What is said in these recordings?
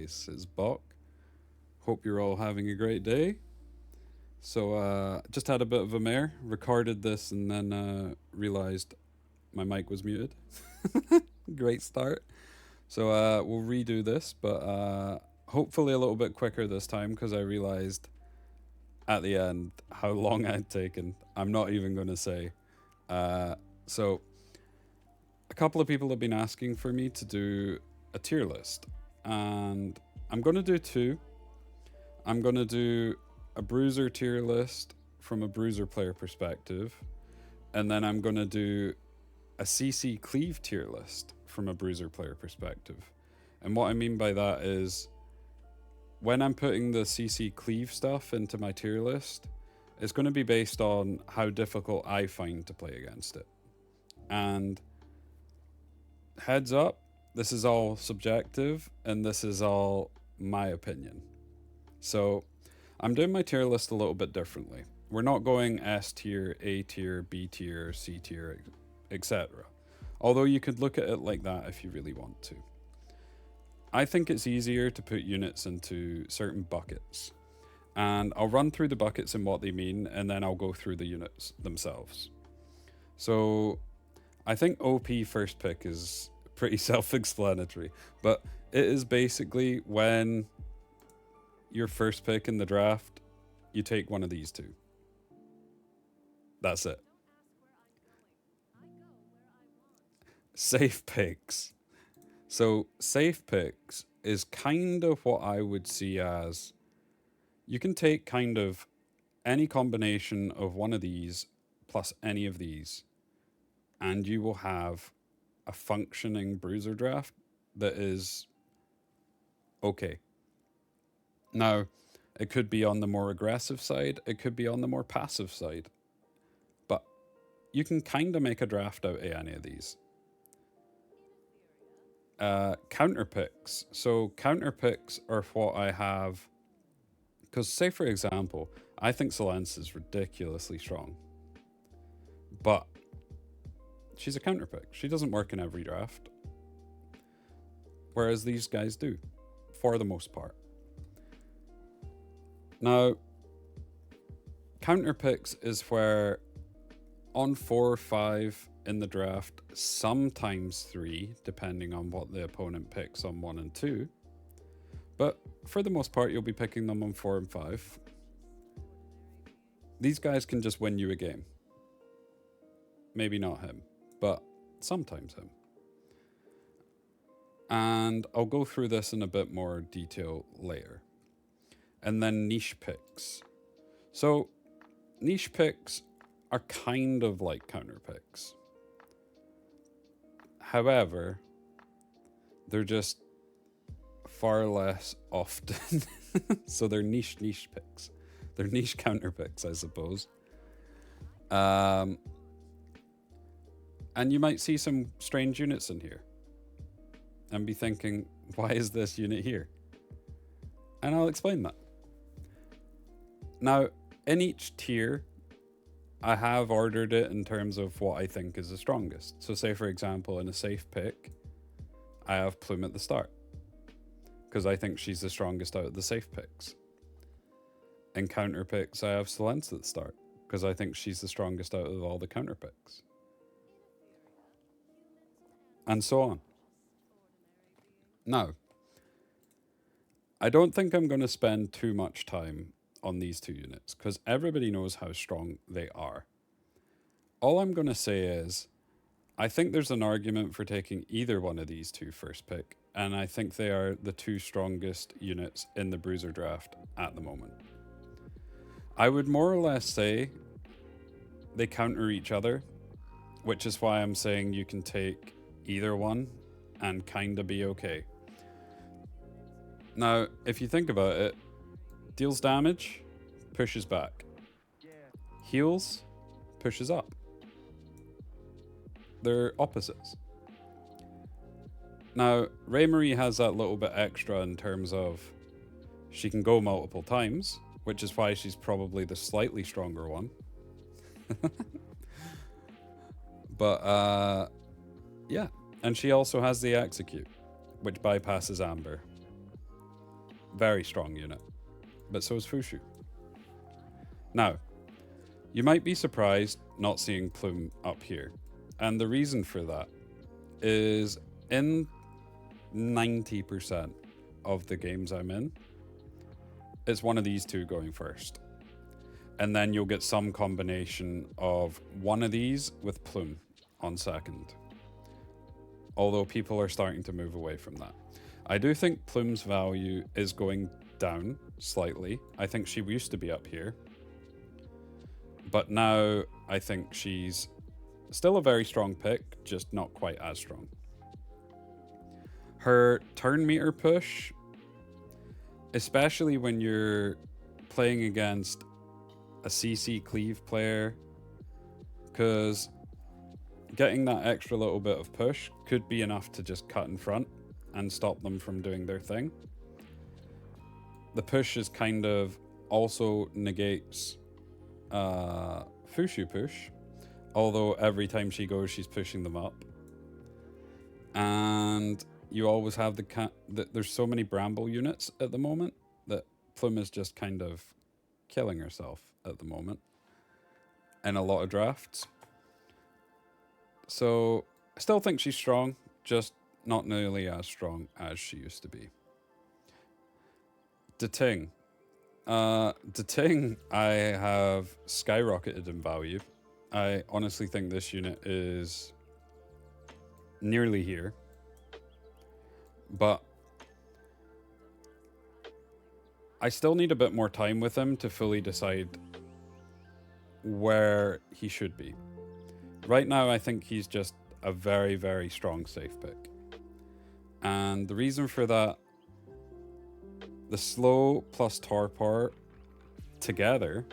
guys? It's Bok. Hope you're all having a great day. So, just had a bit of a mare, recorded this, and then realized my mic was muted. Great start. So, we'll redo this, but hopefully a little bit quicker this time because I realized at the end how long I'd taken. I'm not even going to say. So, a couple of people have been asking for me to do a tier list, and I'm going to do two. I'm going to do a bruiser tier list from a bruiser player perspective, and then I'm going to do a CC cleave tier list from a bruiser player perspective. And what I mean by that is when I'm putting the CC cleave stuff into my tier list, it's going to be based on how difficult I find to play against it. And heads up, this is all subjective and this is all my opinion. So I'm doing my tier list a little bit differently. We're not going S tier, A tier, B tier, C tier, etc. Although you could look at it like that if you really want to. I think it's easier to put units into certain buckets. And I'll run through the buckets and what they mean, and then I'll go through the units themselves. So I think OP first pick is pretty self explanatory, but it is basically when your first pick in the draft, you take one of these two. That's it. Safe picks. So, safe picks is kind of what I would see as you can take kind of any combination of one of these plus any of these, and you will have a functioning bruiser draft that is okay. Now, it could be on the more aggressive side, it could be on the more passive side, but you can kind of make a draft out of any of these. Counter picks. So, counter picks are what I have. Because, say, for example, I think Solence is ridiculously strong, but she's a counter pick. She doesn't work in every draft, whereas these guys do, for the most part. Now, counter picks is where on 4 or 5 in the draft, sometimes 3, depending on what the opponent picks on 1 and 2. But for the most part, you'll be picking them on 4 and 5. These guys can just win you a game. Maybe not him, but sometimes him. And I'll go through this in a bit more detail later. And then niche picks. So, niche picks are kind of like counter picks. However, they're just far less often. So they're niche picks. They're niche counter picks, I suppose. And you might see some strange units in here and be thinking, why is this unit here? And I'll explain that. Now, in each tier, I have ordered it in terms of what I think is the strongest. So say, for example, in a safe pick, I have Plume at the start because I think she's the strongest out of the safe picks. In counter picks, I have Solence at the start because I think she's the strongest out of all the counter picks. And so on. Now, I don't think I'm going to spend too much time on these two units because everybody knows how strong they are. All I'm going to say is I think there's an argument for taking either one of these two first pick, and I think they are the two strongest units in the Bruiser draft at the moment. I would more or less say they counter each other, which is why I'm saying you can take either one and kind of be okay. Now, if you think about it, deals damage, pushes back. Heals, pushes up. They're opposites. Now, Raymarie has that little bit extra in terms of she can go multiple times, which is why she's probably the slightly stronger one. But, yeah. And she also has the execute, which bypasses Amber. Very strong unit. But so is Fushu. Now, you might be surprised not seeing Plume up here. And the reason for that is in 90% of the games I'm in, it's one of these two going first. And then you'll get some combination of one of these with Plume on second. Although people are starting to move away from that. I do think Plume's value is going down slightly. I think she used to be up here. But now I think she's still a very strong pick, just not quite as strong. Her turn meter push, especially when you're playing against a CC cleave player, because getting that extra little bit of push could be enough to just cut in front and stop them from doing their thing. The push is kind of also negates Fushu push, although every time she goes, she's pushing them up. And you always have there's so many Bramble units at the moment that Plume is just kind of killing herself at the moment in a lot of drafts. So I still think she's strong, just not nearly as strong as she used to be. Dating. Dating, I have skyrocketed in value. I honestly think this unit is nearly here. But I still need a bit more time with him to fully decide where he should be. Right now, I think he's just a very, very strong safe pick. And the reason for that, the slow plus torpor together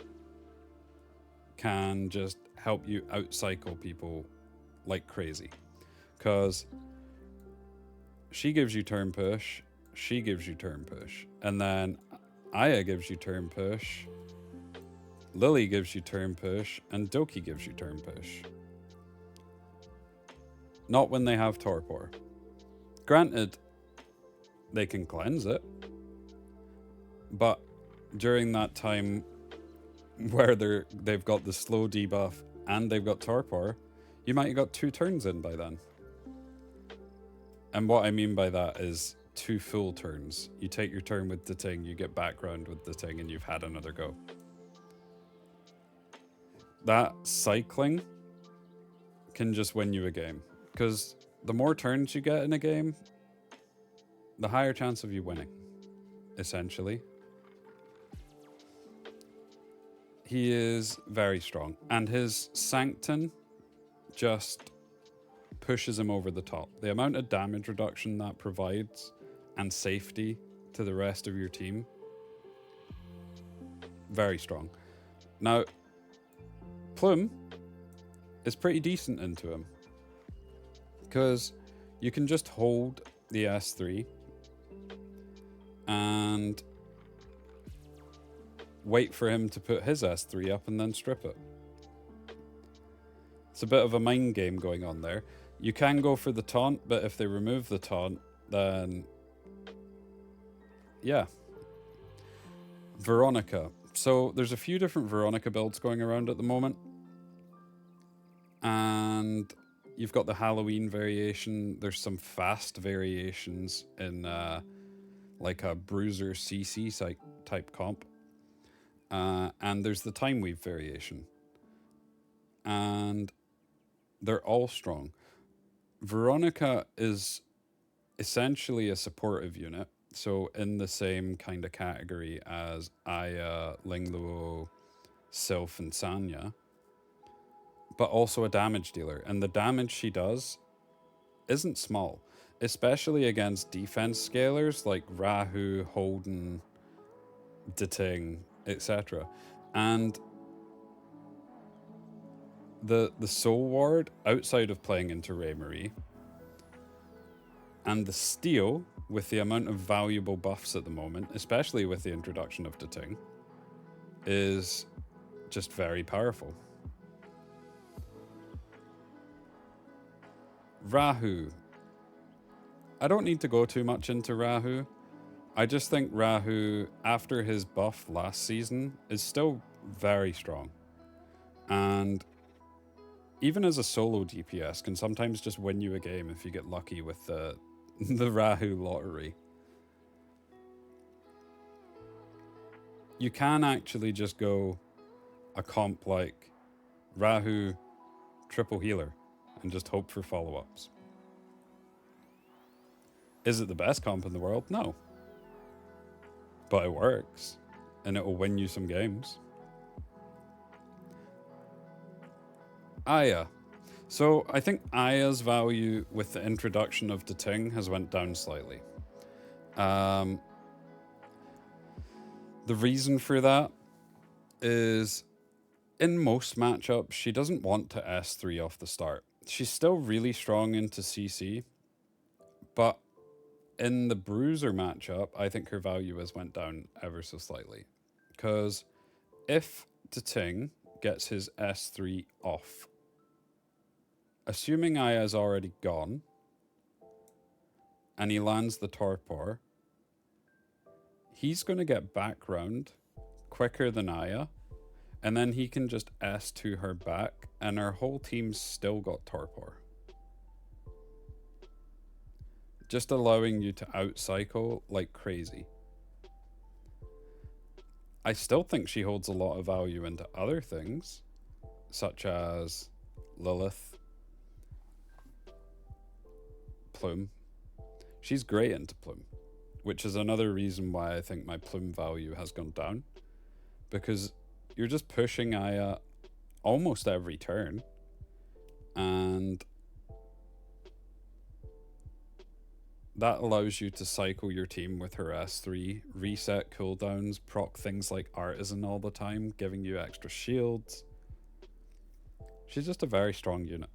can just help you outcycle people like crazy. Because she gives you turn push, she gives you turn push, and then Aya gives you turn push, Lily gives you turn push, and Doki gives you turn push. Not when they have torpor. Granted, they can cleanse it, but during that time where they've got the slow debuff and they've got torpor, you might have got 2 turns in by then. And what I mean by that is 2 full turns. You take your turn with the Ting, you get background with the Ting, and you've had another go. That cycling can just win you a game. Because the more turns you get in a game, the higher chance of you winning, essentially. He is very strong. And his Sanctum just pushes him over the top. The amount of damage reduction that provides and safety to the rest of your team, very strong. Now, Plume is pretty decent into him because you can just hold the S3 and wait for him to put his S3 up and then strip it. It's a bit of a mind game going on there. You can go for the taunt, but if they remove the taunt, then yeah. Veronica. So there's a few different Veronica builds going around at the moment. And you've got the Halloween variation. There's some fast variations in like a Bruiser CC type comp. And there's the Time Weave variation. And they're all strong. Veronica is essentially a supportive unit. So in the same kind of category as Aya, Lingluo, Sylph, and Sanya. But also a damage dealer. And the damage she does isn't small. Especially against defense scalers like Rahu, Holden, Dating, etc. And the Soul Ward, outside of playing into Raymarie, and the Steel, with the amount of valuable buffs at the moment, especially with the introduction of Dating, is just very powerful. Rahu. I don't need to go too much into Rahu. I just think Rahu, after his buff last season, is still very strong. And even as a solo DPS, can sometimes just win you a game if you get lucky with the the Rahu lottery. You can actually just go a comp like Rahu triple healer and just hope for follow-ups. Is it the best comp in the world? No. But it works, and it will win you some games. Aya. So I think Aya's value with the introduction of the Ting has went down slightly. The reason for that is in most matchups, she doesn't want to S3 off the start. She's still really strong into CC, but in the Bruiser matchup, I think her value has went down ever so slightly. Because if the Ting gets his S3 off, assuming Aya's already gone, and he lands the Torpor, he's going to get backround quicker than Aya, and then he can just S2 her back, and our whole team's still got Torpor. Just allowing you to outcycle like crazy. I still think she holds a lot of value into other things, such as Lilith, Plume. She's great into Plume, which is another reason why I think my Plume value has gone down, because you're just pushing Aya almost every turn, and that allows you to cycle your team with her S3, reset cooldowns, proc things like Artisan all the time, giving you extra shields. She's just a very strong unit.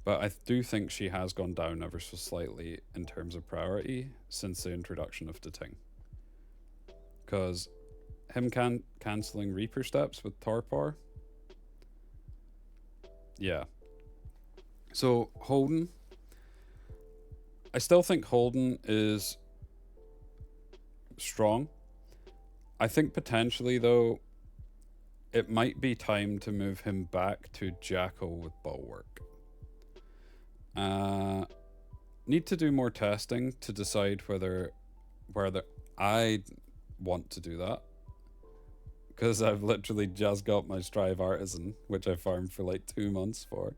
But I do think she has gone down ever so slightly in terms of priority since the introduction of the Ting. Because him cancelling Reaper steps with Torpor. Yeah. So Holden. I still think Holden is strong. I think potentially though, it might be time to move him back to Jackal with Bulwark. Need to do more testing to decide whether I want to do that, because I've literally just got my Strive Artisan, which I farmed for like 2 months for.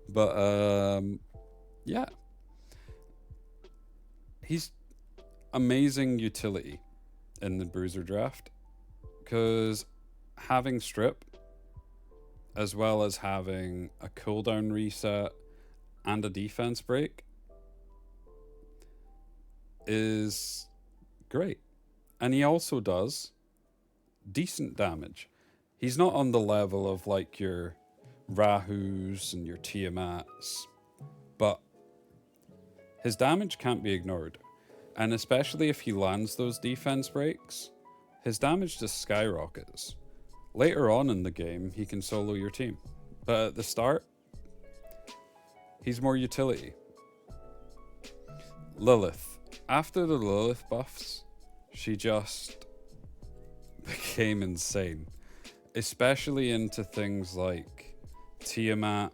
But yeah, he's amazing utility in the Bruiser draft, because having strip as well as having a cooldown reset and a defense break is great. And he also does decent damage. He's not on the level of like your Rahus and your Tiamats, but his damage can't be ignored. And especially if he lands those defense breaks, his damage just skyrockets. Later on in the game, he can solo your team. But at the start, he's more utility. Lilith. After the Lilith buffs, she just became insane. Especially into things like Tiamat,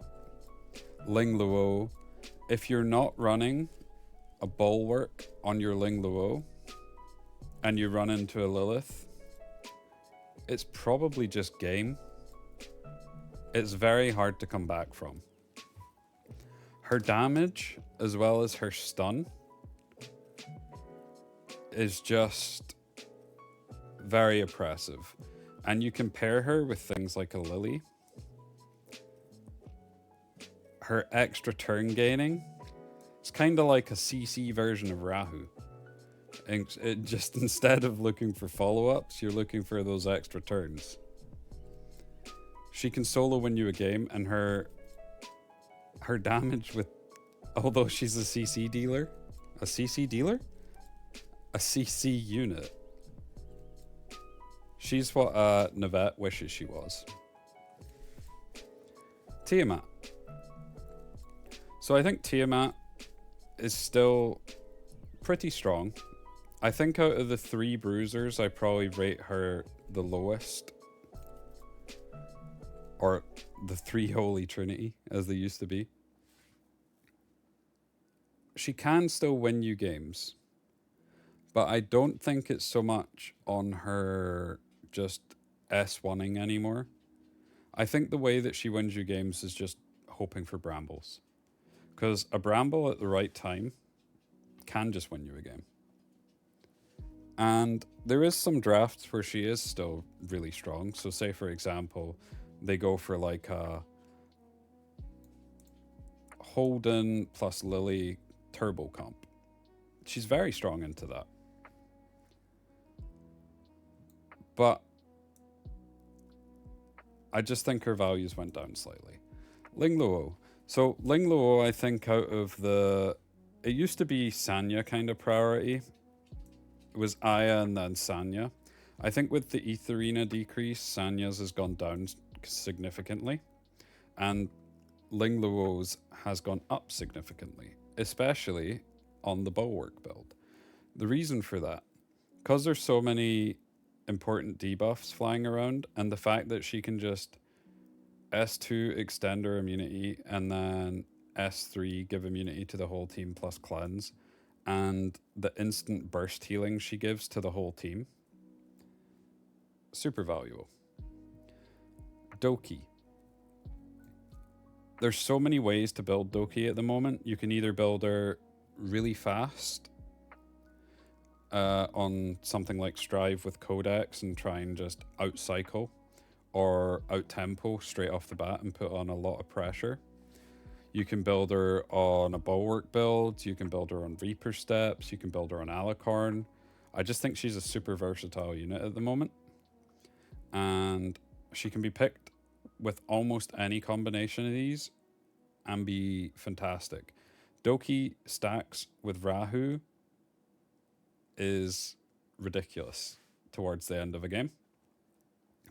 Ling Luo. If you're not running a Bulwark on your Ling Luo and you run into a Lilith, it's probably just game. It's very hard to come back from. Her damage, as well as her stun, is just very oppressive. And you compare her with things like a Lily. Her extra turn gaining, it's kind of like a CC version of Rahu. And it just, instead of looking for follow-ups, you're looking for those extra turns. She can solo win you a game, and her damage with, although she's a CC dealer, a CC unit. She's what Navette wishes she was. Tiamat. So I think Tiamat is still pretty strong. I think out of the 3 bruisers, I probably rate her the lowest. Or the 3 Holy Trinity, as they used to be. She can still win you games, but I don't think it's so much on her just S1ing anymore. I think the way that she wins you games is just hoping for brambles. Because a bramble at the right time can just win you a game. And there is some drafts where she is still really strong. So say, for example, they go for like a Holden plus Lily turbo comp. She's very strong into that. But I just think her values went down slightly. Ling Luo. So Ling Luo, I think out of the... It used to be Sanya kind of priority. It was Aya and then Sanya. I think with the Etherina decrease, Sanya's has gone down significantly. And Ling Luo's has gone up significantly, especially on the Bulwark build. The reason for that, because there's so many important debuffs flying around, and the fact that she can just S2 extend her immunity and then S3 give immunity to the whole team plus cleanse, and the instant burst healing she gives to the whole team, super valuable. Doki. There's so many ways to build Doki at the moment. You can either build her really fast on something like Strive with Codex and try and just outcycle, or out-tempo straight off the bat and put on a lot of pressure. You can build her on a Bulwark build, you can build her on Reaper Steps, you can build her on Alicorn. I just think she's a super versatile unit at the moment. And she can be picked with almost any combination of these and be fantastic. Doki stacks with Rahu is ridiculous towards the end of a game.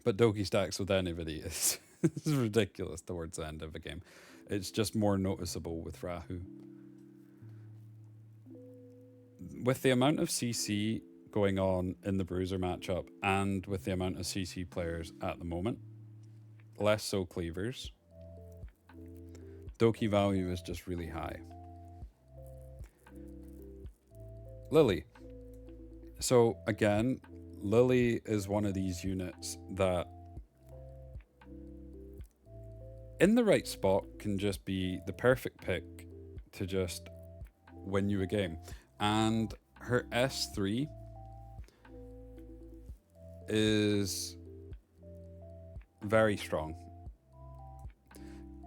But Doki stacks with anybody is ridiculous towards the end of a game. It's just more noticeable with Rahu. With the amount of CC going on in the Bruiser matchup and with the amount of CC players at the moment, less so cleavers, Doki value is just really high. Lily. So again, Lily is one of these units that in the right spot can just be the perfect pick to just win you a game. And her S3 is very strong.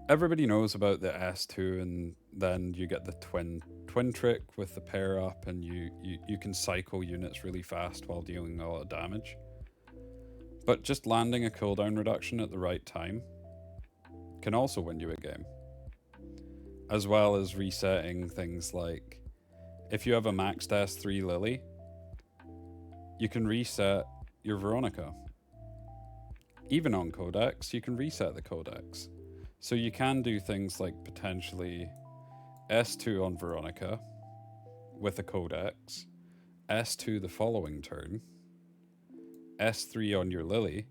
Everybody knows about the S2, and then you get the twin trick with the pair up, and you can cycle units really fast while dealing a lot of damage. But just landing a cooldown reduction at the right time can also win you a game. As well as resetting things like, if you have a maxed S3 Lily, you can reset your Veronica. Even on Codex, you can reset the Codex. So you can do things like potentially S2 on Veronica with a Codex, S2 the following turn, S3 on your Lily,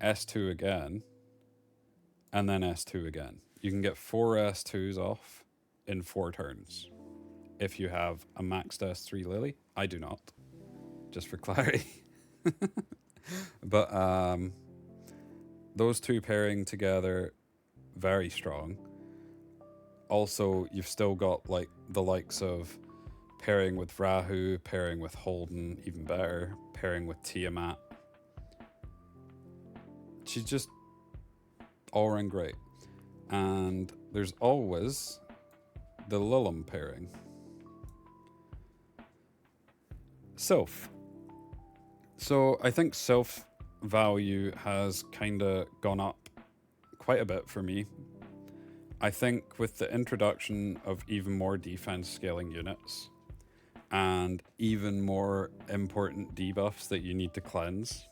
S2 again, and then S2 again. You can get 4 S2s off in 4 turns if you have a maxed S3 Lily. I do not, just for clarity. But those two pairing together, very strong. Also, you've still got like the likes of pairing with Rahu, pairing with Holden, even better, pairing with Tiamat. She's just all around great. And there's always the Lilum pairing. Sylph. So I think Sylph value has kind of gone up quite a bit for me. I think with the introduction of even more defense scaling units and even more important debuffs that you need to cleanse,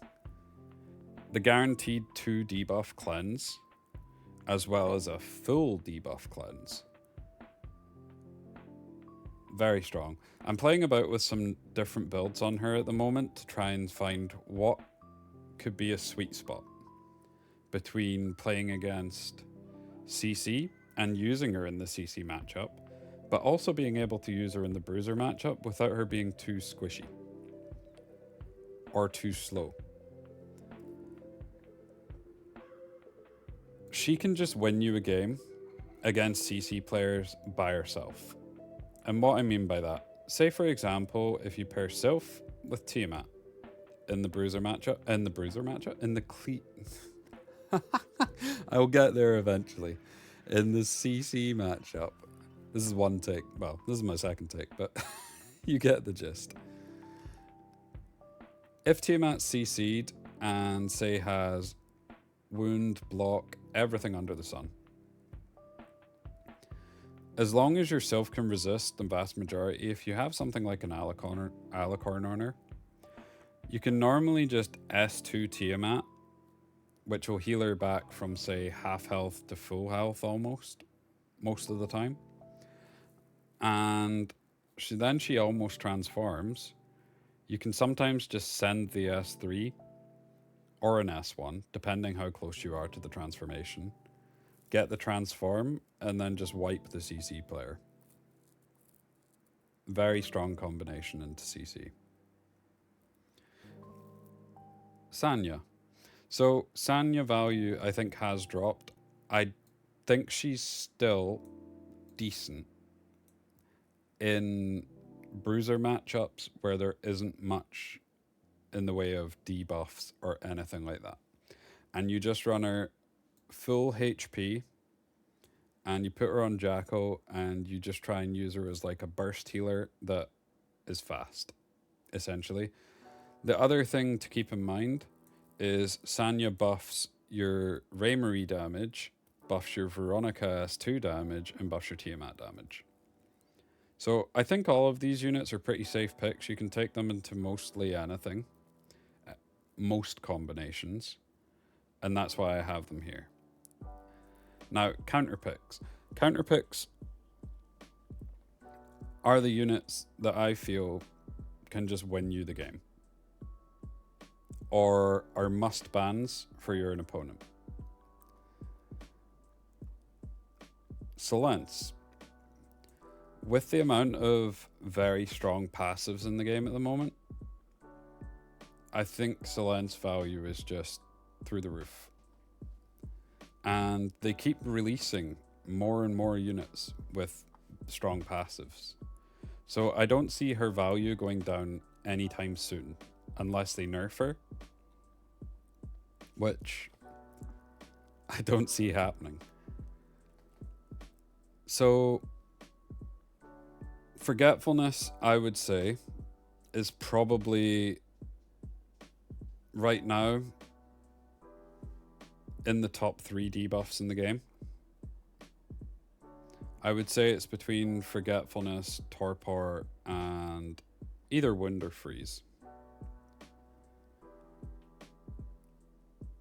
the guaranteed 2 debuff cleanse, as well as a full debuff cleanse, Very strong. I'm playing about with some different builds on her at the moment to try and find what could be a sweet spot between playing against CC and using her in the CC matchup, but also being able to use her in the Bruiser matchup without her being too squishy or too slow. She can just win you a game against CC players by herself. And what I mean by that, say for example, if you pair Sylph with Tiamat in the Bruiser matchup, in the I will get there eventually. In the CC matchup, this is one take. Well, this is my second take, but you get the gist. If Tiamat CC'd and say has wound, block, everything under the sun, as long as your Sylph can resist the vast majority, if you have something like an Alicorn on her, you can normally just S2 Tiamat, which will heal her back from, say, half health to full health almost, most of the time. And she almost transforms. You can sometimes just send the S3 or an S1, depending how close you are to the transformation. Get the transform, and then just wipe the CC player. Very strong combination into CC. Sanya. So Sanya value, I think, has dropped. I think she's still decent in Bruiser matchups where there isn't much in the way of debuffs or anything like that. And you just run her full HP and you put her on Jackal and you just try and use her as like a burst healer that is fast, essentially. The other thing to keep in mind is Sanya buffs your Raymarie damage, buffs your Veronica S2 damage, and buffs your Tiamat damage. So I think all of these units are pretty safe picks. You can take them into mostly anything, most combinations, and that's why I have them here. Now, counter picks. Counter picks are the units that I feel can just win you the game, or are must bans for your opponent. Solence. With the amount of very strong passives in the game at the moment, I think Solence value is just through the roof. And they keep releasing more and more units with strong passives. So I don't see her value going down anytime soon, unless they nerf her, which I don't see happening. So Forgetfulness, I would say, is probably right now in the top 3 debuffs in the game. I would say it's between Forgetfulness, Torpor, and either Wound or Freeze.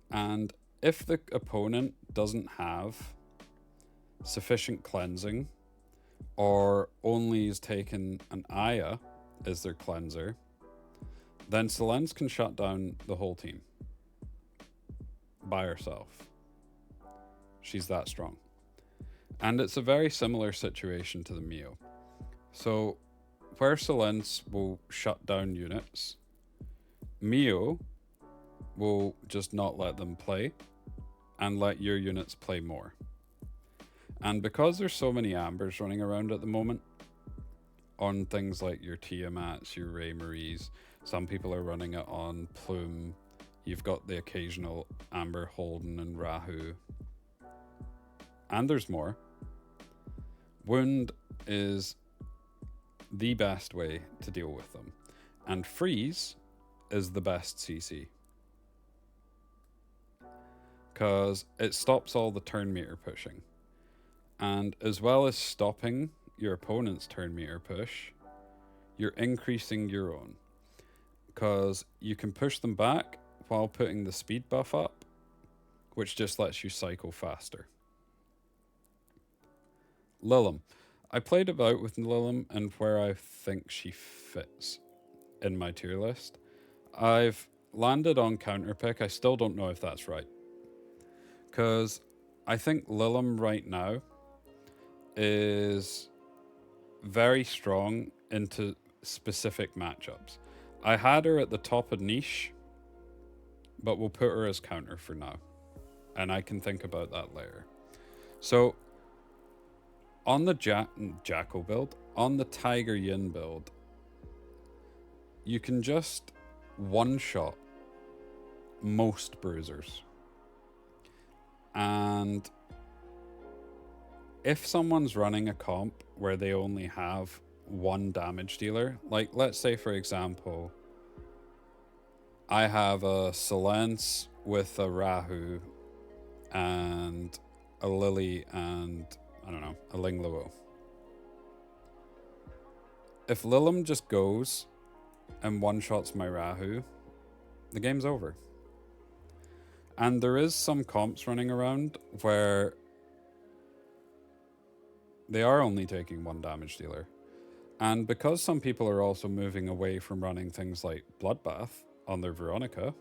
And if the opponent doesn't have sufficient cleansing, or only is taken an Aya as their cleanser, then Solence can shut down the whole team by herself. She's that strong. And it's a very similar situation to the Mio. So where Solence will shut down units, Mio will just not let them play and let your units play more. And because there's so many Ambers running around at the moment on things like your Tiamats, your Raymaries, some people are running it on Plume, you've got the occasional Amber Holden and Rahu, and there's more. Wound is the best way to deal with them, and Freeze is the best CC, because it stops all the turn meter pushing. And as well as stopping your opponent's turn meter push, you're increasing your own, because you can push them back while putting the speed buff up, which just lets you cycle faster. Lilim. I played about with Lilim and where I think she fits in my tier list. I've landed on counterpick. I still don't know if that's right. Because I think Lilim right now is very strong into specific matchups. I had her at the top of niche, but we'll put her as counter for now. And I can think about that later. So, on the Jackal build, on the Tiger Yin build, you can just one shot most bruisers. And if someone's running a comp where they only have one damage dealer, like let's say for example, I have a Silence with a Rahu and a Lily and, I don't know, a Ling Luo. If Lilim just goes and one-shots my Rahu, the game's over. And there is some comps running around where they are only taking one damage dealer. And because some people are also moving away from running things like Bloodbath on their Veronica,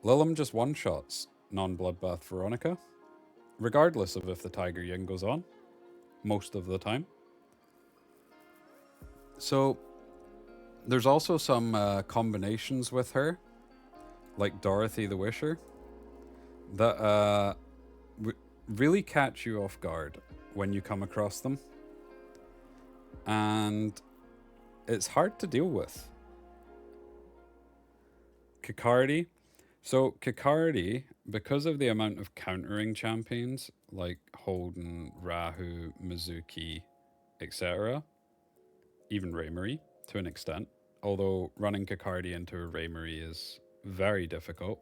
Lilim just one-shots non-Bloodbath Veronica, regardless of if the Tiger Yin goes on, most of the time. So there's also some combinations with her, like Dorothy the Wisher, that really catch you off guard when you come across them. And it's hard to deal with. Kikardi. So Kikardi, because of the amount of countering champions like Holden, Rahu, Mizuki, etc., even Raymarie to an extent, although running Kikardi into a Raymarie is very difficult,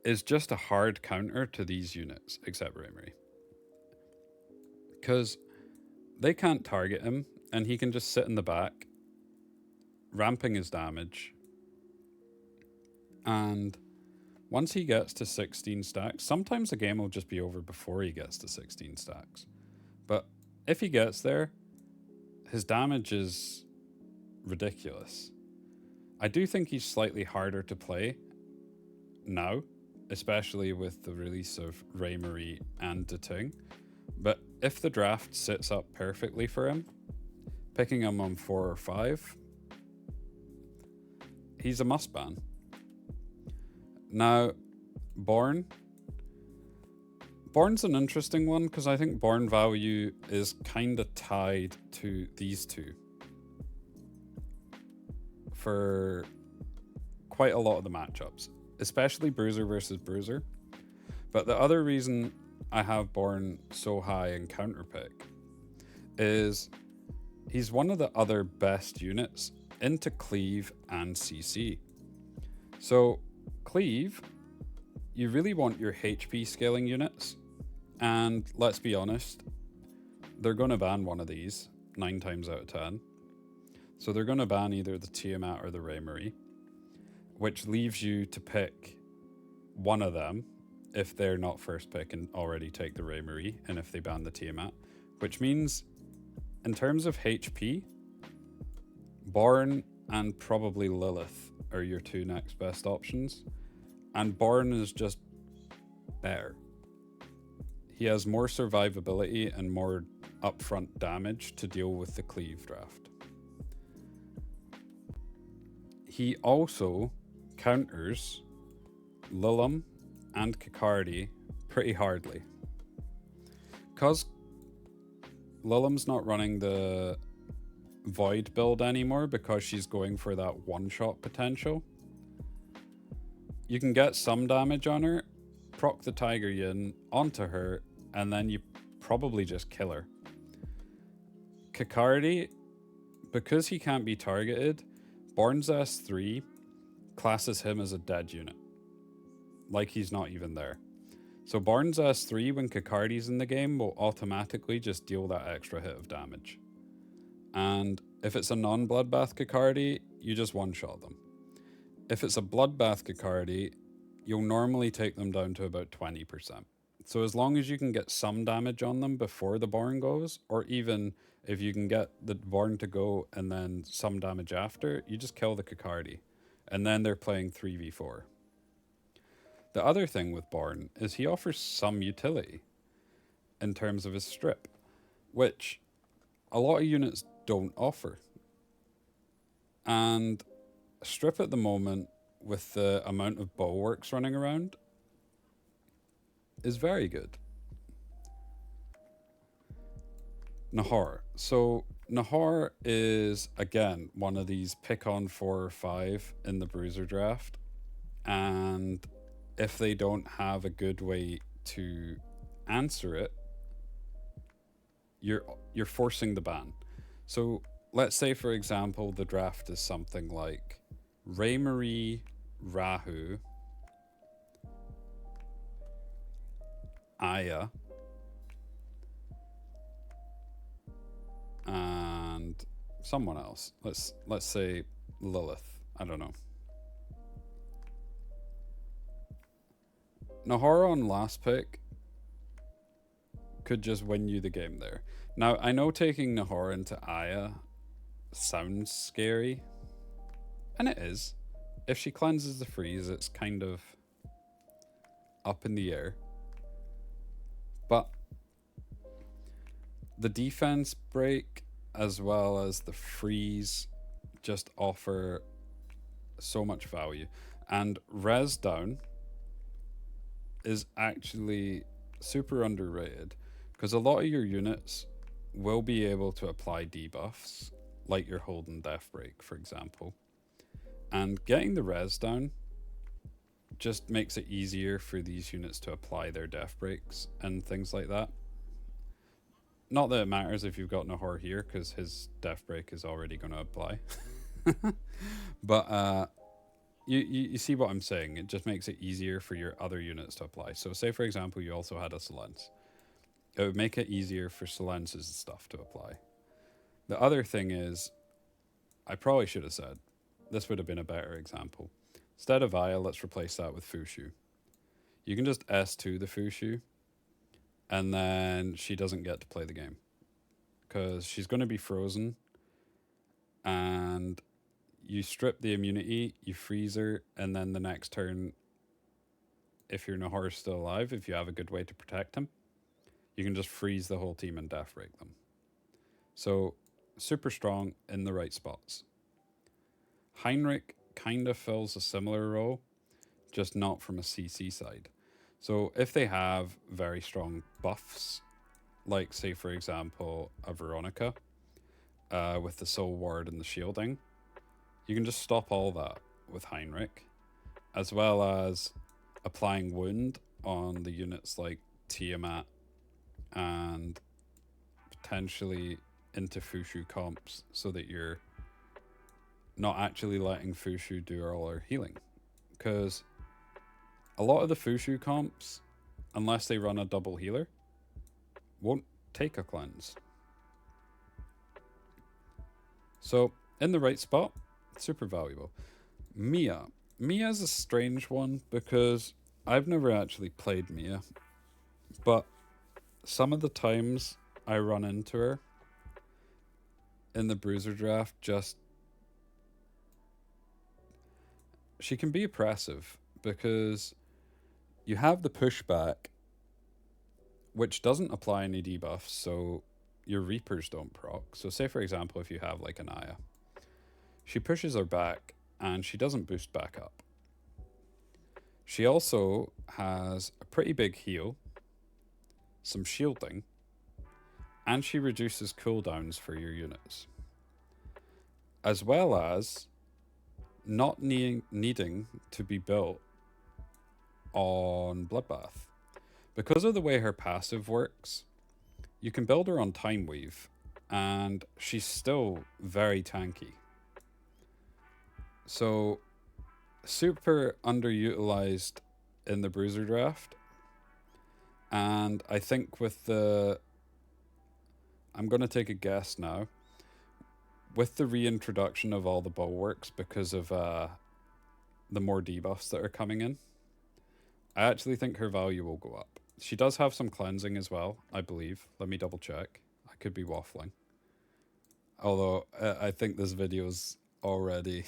is just a hard counter to these units, except Raymarie. Because they can't target him, and he can just sit in the back, ramping his damage. And once he gets to 16 stacks, sometimes the game will just be over before he gets to 16 stacks. But if he gets there, his damage is ridiculous. I do think he's slightly harder to play now, especially with the release of Raymarie and Dating. But if the draft sits up perfectly for him, picking him on 4 or 5, he's a must ban. Now, Born. Born's an interesting one because I think Born value is kind of tied to these two for quite a lot of the matchups, especially Bruiser versus Bruiser. But the other reason I have Born so high in counterpick is he's one of the other best units into Cleave and CC. So Cleave, you really want your HP scaling units, and let's be honest, they're going to ban one of these 9 times out of 10. So they're going to ban either the Tiamat or the Raymarie, which leaves you to pick one of them if they're not first pick and already take the Raymarie, and if they ban the Tiamat, which means in terms of HP, Born and probably Lilith are your 2 next best options. And Born is just better. He has more survivability and more upfront damage to deal with the Cleave draft. He also counters Lilim and Kikardi pretty hardly. Because Lilim's not running the Void build anymore because she's going for that one-shot potential, you can get some damage on her, proc the Tiger Yin onto her, and then you probably just kill her. Kikardi, because he can't be targeted, Born's S3 classes him as a dead unit. Like he's not even there. So Born's S3, when Kikardi's in the game, will automatically just deal that extra hit of damage. And if it's a non-Bloodbath Kikardi, you just one-shot them. If it's a Bloodbath Kikardi, you'll normally take them down to about 20%. So as long as you can get some damage on them before the Born goes, or even if you can get the Born to go and then some damage after, you just kill the Kakardi. And then they're playing 3v4. The other thing with Born is he offers some utility in terms of his strip, which a lot of units don't offer. And strip at the moment, with the amount of bulwarks running around, is very good. Nahor. So Nahor is again one of these pick on 4 or 5 in the Bruiser draft, and if they don't have a good way to answer it, you're forcing the ban. So let's say, for example, the draft is something like Raymarie, Rahu, Aya, and someone else. Let's say Lilith. I don't know. Nahara on last pick could just win you the game there. Now, I know taking Nahara into Aya sounds scary, and it is. If she cleanses the freeze, it's kind of up in the air. But the defense break as well as the freeze just offer so much value. And res down is actually super underrated, because a lot of your units will be able to apply debuffs, like your Holden Death Break, for example. And getting the res down just makes it easier for these units to apply their Death Breaks and things like that. Not that it matters if you've got Nahor here, because his Death Break is already going to apply. But you see what I'm saying. It just makes it easier for your other units to apply. So say, for example, you also had a Silence. It would make it easier for Silence's stuff to apply. The other thing is, I probably should have said, this would have been a better example. Instead of Aya, let's replace that with Fushu. You can just S2 the Fushu, and then she doesn't get to play the game, because she's going to be frozen, and you strip the immunity, you freeze her, and then the next turn, if your Nahor is still alive, if you have a good way to protect him, you can just freeze the whole team and death break them. So, super strong in the right spots. Heinrich kind of fills a similar role, just not from a CC side. So if they have very strong buffs, like say for example a Veronica with the Soul Ward and the shielding, you can just stop all that with Heinrich, as well as applying wound on the units like Tiamat and potentially into Fushu comps, so that you're not actually letting Fushu do all her healing. Because a lot of the Fushu comps, unless they run a double healer, won't take a cleanse. So, in the right spot, super valuable. Mia. Mia's a strange one, because I've never actually played Mia, but some of the times I run into her in the Bruiser draft, she can be oppressive, because you have the pushback, which doesn't apply any debuffs, so your Reapers don't proc. So say for example, if you have like an Aya, she pushes her back and she doesn't boost back up. She also has a pretty big heal, some shielding, and she reduces cooldowns for your units, as well as not needing to be built on Bloodbath. Because of the way her passive works, you can build her on Time Weave, and she's still very tanky. So, super underutilized in the Bruiser draft. And I think with the... I'm going to take a guess now. With the reintroduction of all the bulwarks, because of the more debuffs that are coming in, I actually think her value will go up. She does have some cleansing as well, I believe. Let me double check. I could be waffling. Although I think this video is already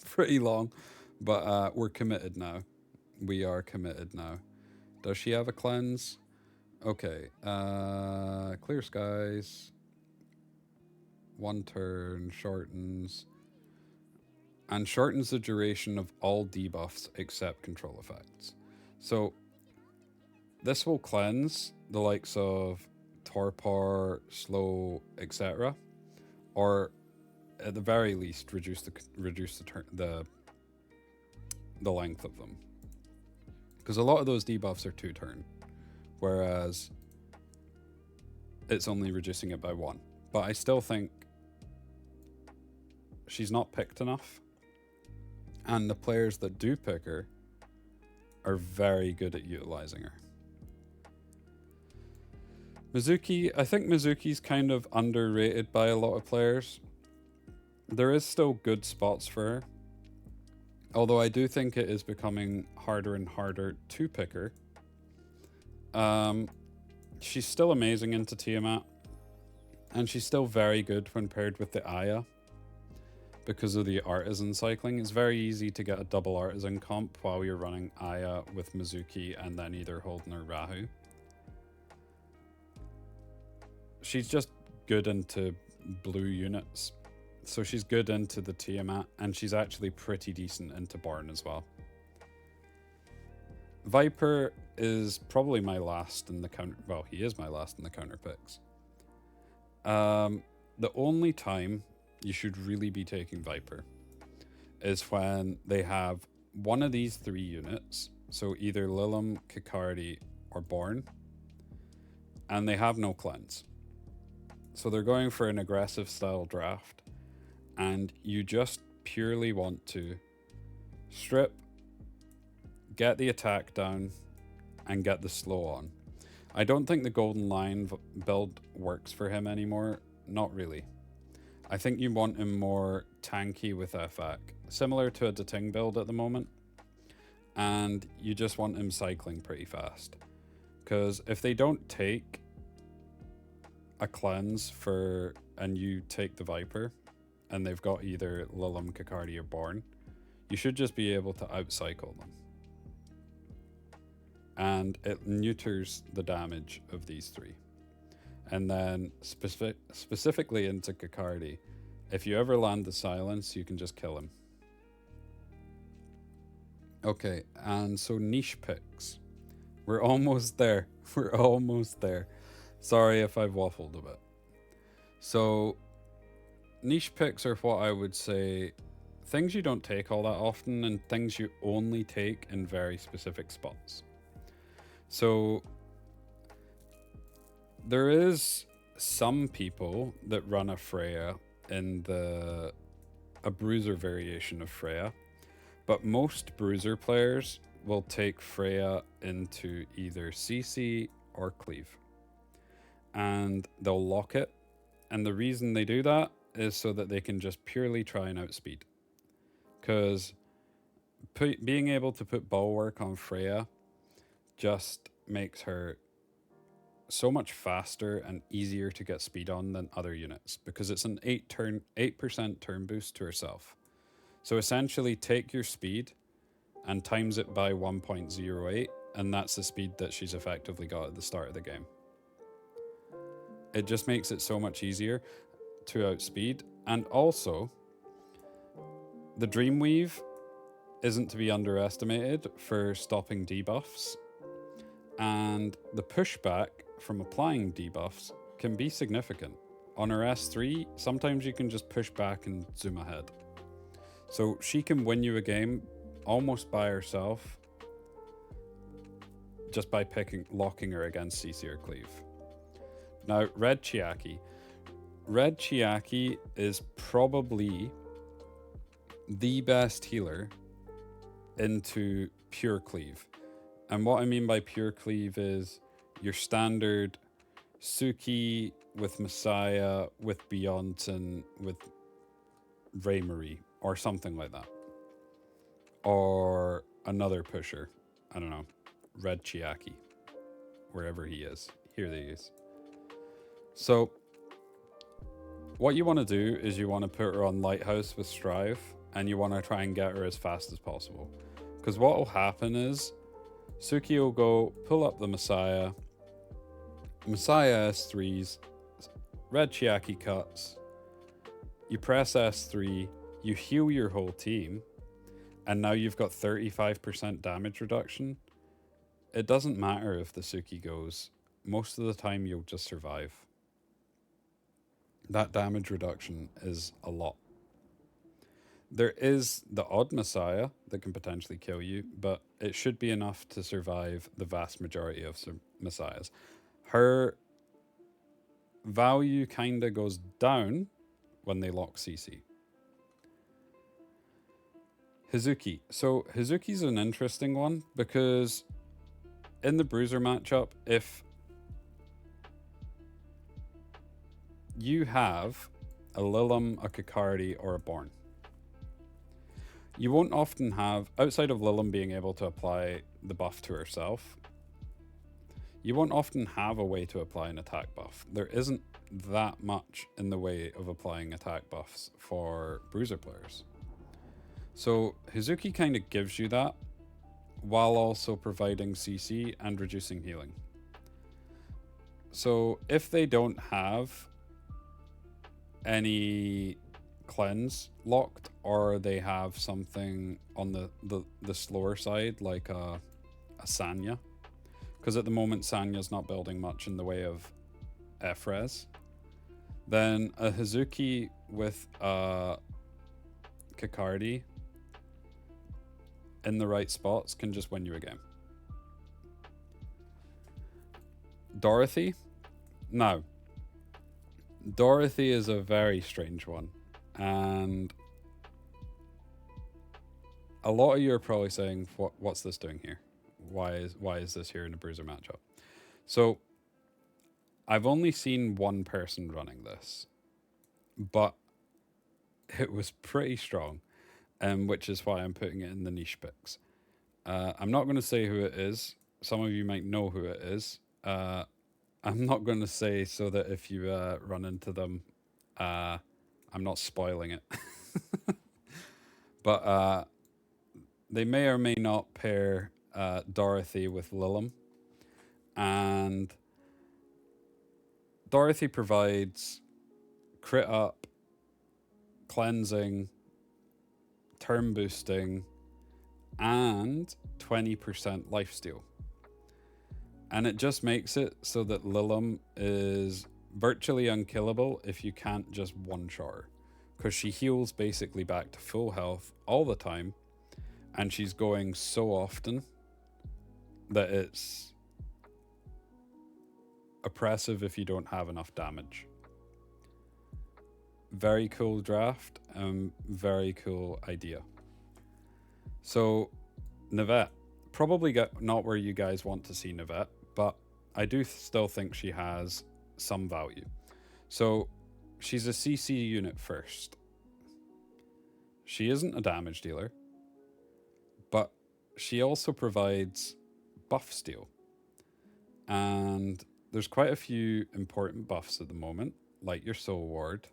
pretty long. But we're committed now. We are committed now. Does she have a cleanse? Okay. Clear skies. 1 turn. Shortens. And shortens the duration of all debuffs except control effects. So this will cleanse the likes of torpor, slow, etc., or at the very least reduce the length of them. Because a lot of those debuffs are 2 turn, whereas it's only reducing it by 1. But I still think she's not picked enough, and the players that do pick her are very good at utilizing her. Mizuki, I think Mizuki's kind of underrated by a lot of players. There is still good spots for her, although I do think it is becoming harder and harder to pick her. She's still amazing into Tiamat, and she's still very good when paired with the Aya. Because of the artisan cycling, it's very easy to get a double artisan comp while you're running Aya with Mizuki and then either Holden or Rahu. She's just good into blue units. So she's good into the Tiamat, and she's actually pretty decent into Barn as well. Viper is probably my last in the counter. Well, he is my last in the counter picks. The only time you should really be taking Viper is when they have one of these 3 units, so either Lilim, Kikardi, or Born, and they have no cleanse. So they're going for an aggressive style draft, and you just purely want to strip, get the attack down, and get the slow on. I don't think the Golden Lion build works for him anymore. Not really. I think you want him more tanky with FAC, similar to a Dating build at the moment. And you just want him cycling pretty fast. Because if they don't take a cleanse and you take the Viper, and they've got either Lilim, Kikardi, or Born, you should just be able to outcycle them. And it neuters the damage of these 3. And then specifically into Kikardi, if you ever land the silence, you can just kill him. Okay, and so niche picks. We're almost there. We're almost there. Sorry if I've waffled a bit. So niche picks are what I would say things you don't take all that often and things you only take in very specific spots. So there is some people that run a Freya in a Bruiser variation of Freya, but most Bruiser players will take Freya into either CC or Cleave, and they'll lock it. And the reason they do that is so that they can just purely try and outspeed, because being able to put bulwark on Freya just makes her so much faster and easier to get speed on than other units, because it's an 8% turn boost to herself. So essentially take your speed and times it by 1.08, and that's the speed that she's effectively got at the start of the game. It just makes it so much easier to outspeed. And also, the Dreamweave isn't to be underestimated for stopping debuffs, and the pushback from applying debuffs can be significant. On her S3, sometimes you can just push back and zoom ahead. So she can win you a game almost by herself just by locking her against CC or Cleave. Now, Red Chiaki. Red Chiaki is probably the best healer into pure Cleave. And what I mean by pure Cleave is your standard Suki with Messiah, with Beyonce, with Raymarie, or something like that. Or another pusher. I don't know. Red Chiaki. wherever he is. Here he is. So what you want to do is you want to put her on Lighthouse with Strive, and you want to try and get her as fast as possible. Because what will happen is Suki will go pull up the Messiah S3s, red Chiaki cuts, you press S3, you heal your whole team, and now you've got 35% damage reduction. It doesn't matter if the Suki goes. Most of the time you'll just survive. That damage reduction is a lot. There is the odd Messiah that can potentially kill you, but it should be enough to survive the vast majority of Messiahs. Her value kind of goes down when they lock CC. Hazuki. So Hazuki's an interesting one because in the Bruiser matchup, if you have a Lilim, a Kakardi, or a Born, you won't often have, outside of Lilim being able to apply the buff to herself, you won't often have a way to apply an attack buff. There isn't that much in the way of applying attack buffs for Bruiser players. So Hazuki kind of gives you that while also providing CC and reducing healing. So if they don't have any cleanse locked, or they have something on the slower side like a Sanya, because at the moment Sanya's not building much in the way of F-res, then a Hazuki with a Kakardi in the right spots can just win you a game. Dorothy? Now, Dorothy is a very strange one, and a lot of you are probably saying, what's this doing here? Why is this here in a Bruiser matchup? So I've only seen one person running this, but it was pretty strong, which is why I'm putting it in the niche picks. I'm not going to say who it is. Some of you might know who it is. I'm not going to say so that if you run into them, I'm not spoiling it. But they may or may not pair Dorothy with Lilim. And Dorothy provides crit up, cleansing, turn boosting, and 20% lifesteal. And it just makes it so that Lilim is virtually unkillable if you can't just one-shot her, because she heals basically back to full health all the time, and she's going so often that it's oppressive if you don't have enough damage. Very cool draft, very cool idea. So Navette, probably not where you guys want to see Navette, but I do still think she has some value. So she's a CC unit first. She isn't a damage dealer, but she also provides buff steal. And there's quite a few important buffs at the moment, like your Soul Ward,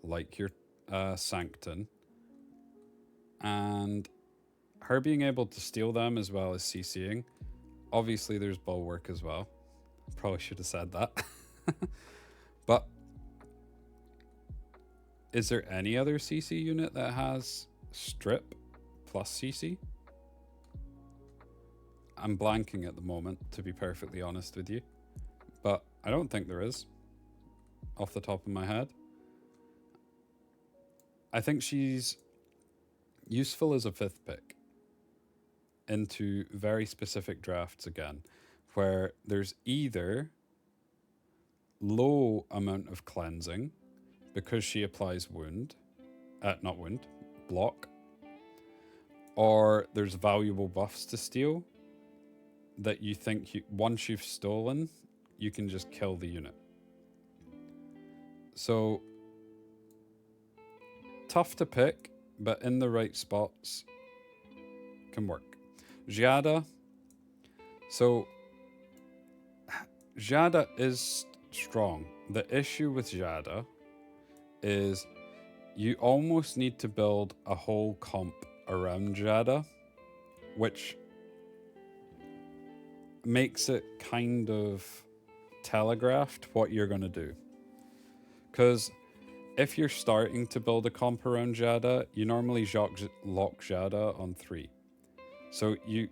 like your Sancton, and her being able to steal them as well as CCing. Obviously there's Bulwark as well. Probably should have said that. But is there any other CC unit that has strip plus CC? I'm blanking at the moment, to be perfectly honest with you. But I don't think there is, off the top of my head. I think she's useful as a 5th pick into very specific drafts again, where there's either low amount of cleansing because she applies block, or there's valuable buffs to steal that you think once you've stolen, you can just kill the unit. So tough to pick, but in the right spots can work. Giada. So Jada is strong. The issue with Jada is you almost need to build a whole comp around Jada, which makes it kind of telegraphed what you're going to do. Because if you're starting to build a comp around Jada, you normally lock Jada on 3. So you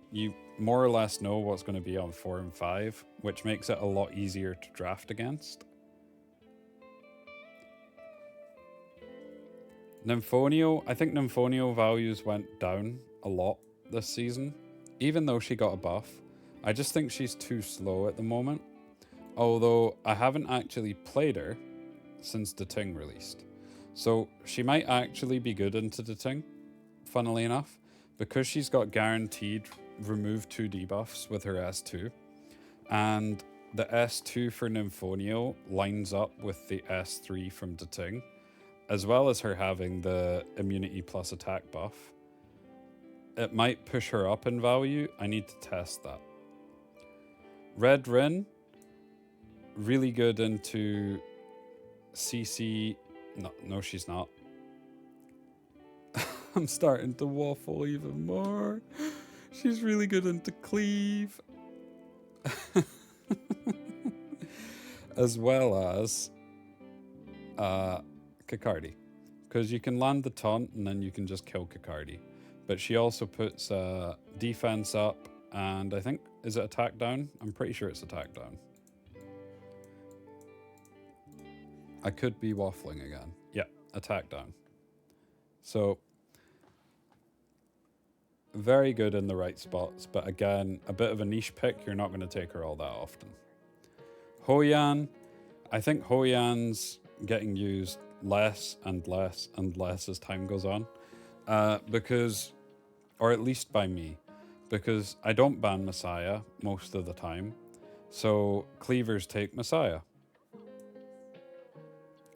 more or less know what's going to be on 4 and 5, which makes it a lot easier to draft against. Nymphonia, I think Nymphonia values went down a lot this season, even though she got a buff. I just think she's too slow at the moment. Although I haven't actually played her since the Ting released. So she might actually be good into the Ting, funnily enough, because she's got guaranteed remove 2 debuffs with her S2. And the S2 for Nymphonia lines up with the S3 from the Ting, as well as her having the immunity plus attack buff. It might push her up in value. I need to test that. Red Rin, really good into CC. No, she's not. I'm starting to waffle even more. She's really good into cleave. As well as Kakardi. Because you can land the taunt and then you can just kill Kakardi. But she also puts defense up and I think, is it attack down? I'm pretty sure it's attack down. I could be waffling again. Yeah, attack down. So, very good in the right spots, but again, a bit of a niche pick. You're not going to take her all that often. Hoyan, I think Hoyan's getting used less and less and less as time goes on. Because, or at least by me, because I don't ban Messiah most of the time. So cleavers take Messiah.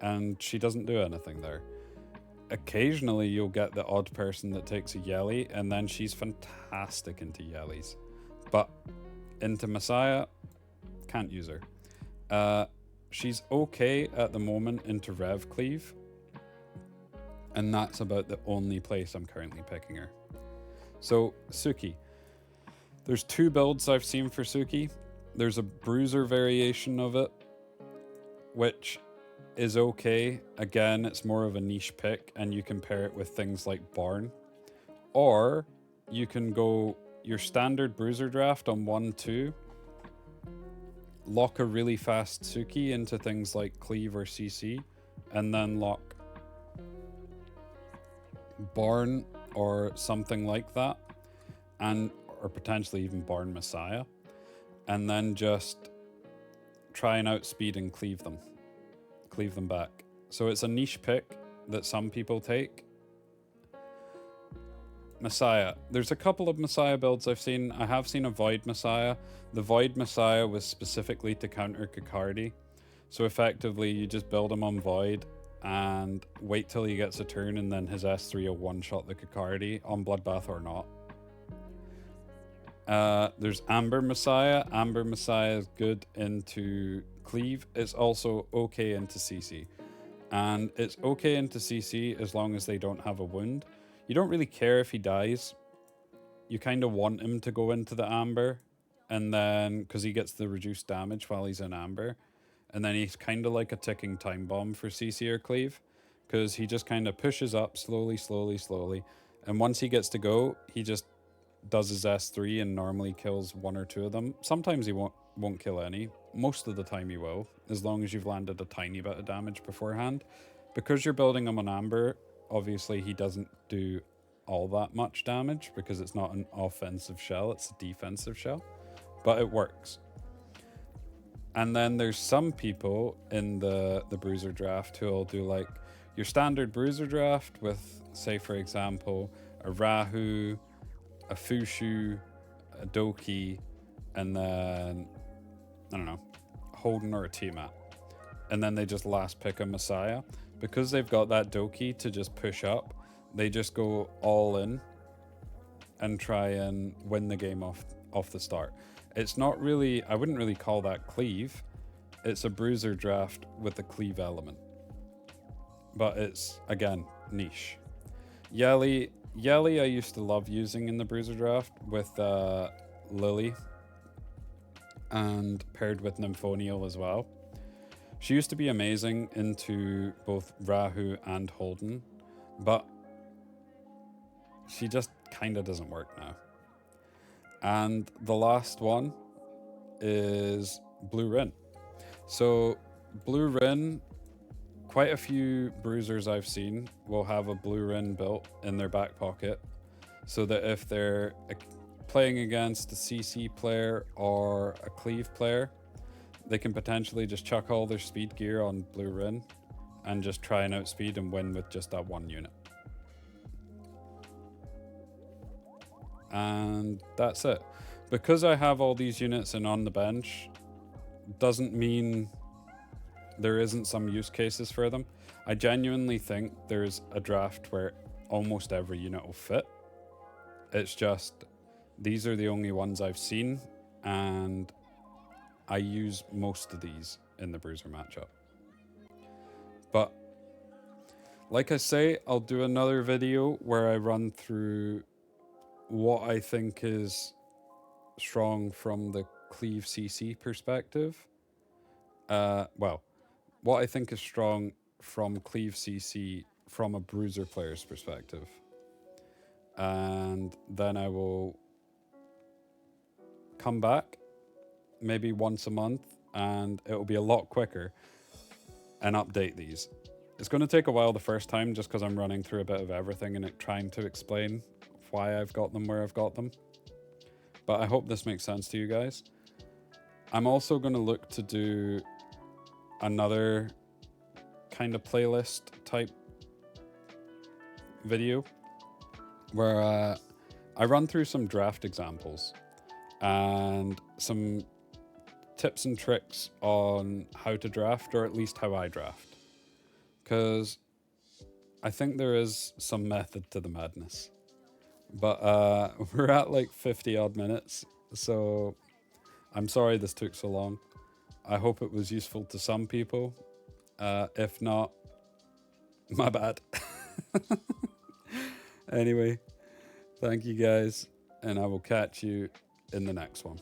And she doesn't do anything there. Occasionally you'll get the odd person that takes a Yelly, and then she's fantastic into Yellies. But into Messiah, can't use her. She's okay at the moment into Rev Cleave. And that's about the only place I'm currently picking her. So, Suki. There's 2 builds I've seen for Suki. There's a Bruiser variation of it, which is okay. Again, it's more of a niche pick, and you can pair it with things like Barn. Or you can go your standard Bruiser draft on 1-2, lock a really fast Suki into things like Cleave or CC, and then lock Barn or something like that, and or potentially even Barn Messiah, and then just try and outspeed and cleave them back. So it's a niche pick that some people take. Messiah. There's a couple of Messiah builds I've seen. I have seen a Void Messiah. The Void Messiah was specifically to counter Kakardi. So effectively you just build him on Void and wait till he gets a turn, and then his S3 will one-shot the Kakardi on Bloodbath or not. There's Amber Messiah. Amber Messiah is good into Cleave. It's also okay into CC. And it's okay into CC as long as they don't have a wound. You don't really care if he dies. You kind of want him to go into the Amber, and then, because he gets the reduced damage while he's in Amber. And then he's kind of like a ticking time bomb for CC or Cleave, because he just kind of pushes up slowly. And once he gets to go, he just does his S3 and normally kills 1 or 2 of them. Sometimes he won't kill any. Most of the time he will, as long as you've landed a tiny bit of damage beforehand. Because you're building him on Amber, obviously he doesn't do all that much damage because it's not an offensive shell, it's a defensive shell. But it works. And then there's some people in the Bruiser draft who will do like your standard Bruiser draft with, say for example, a Rahu, a Fushu, a Doki, and then, I don't know, Holden or a Tiamat. And then they just last pick a Messiah. Because they've got that Doki to just push up, they just go all in and try and win the game off the start. It's not really, I wouldn't really call that cleave. It's a bruiser draft with a cleave element. But it's, again, niche. Yelly I used to love using in the bruiser draft with Lily and paired with Nymphonial as well. She used to be amazing into both Rahu and Holden, but she just kind of doesn't work now. And the last one is Blue Rin. So Blue Rin, quite a few bruisers I've seen will have a Blue Rin built in their back pocket, so that if they're playing against a CC player or a cleave player, they can potentially just chuck all their speed gear on Blue Rin and just try and outspeed and win with just that one unit. And that's it. Because I have all these units and on the bench, doesn't mean there isn't some use cases for them. I genuinely think there's a draft where almost every unit will fit. It's just, these are the only ones I've seen, and I use most of these in the Bruiser matchup. But like I say, I'll do another video where I run through what I think is strong from the cleave CC perspective. Well, what I think is strong from cleave CC from a bruiser player's perspective. And then I will come back maybe once a month, and it'll be a lot quicker, and update these. It's going to take a while the first time just because I'm running through a bit of everything and trying to explain why I've got them where I've got them. But I hope this makes sense to you guys. I'm also going to look to do another kind of playlist type video where I run through some draft examples and some tips and tricks on how to draft, or at least how I draft, because I think there is some method to the madness. But we're at like 50 odd minutes, so I'm sorry this took so long. I hope it was useful to some people. If not, my bad. Anyway, thank you guys, and I will catch you in the next one.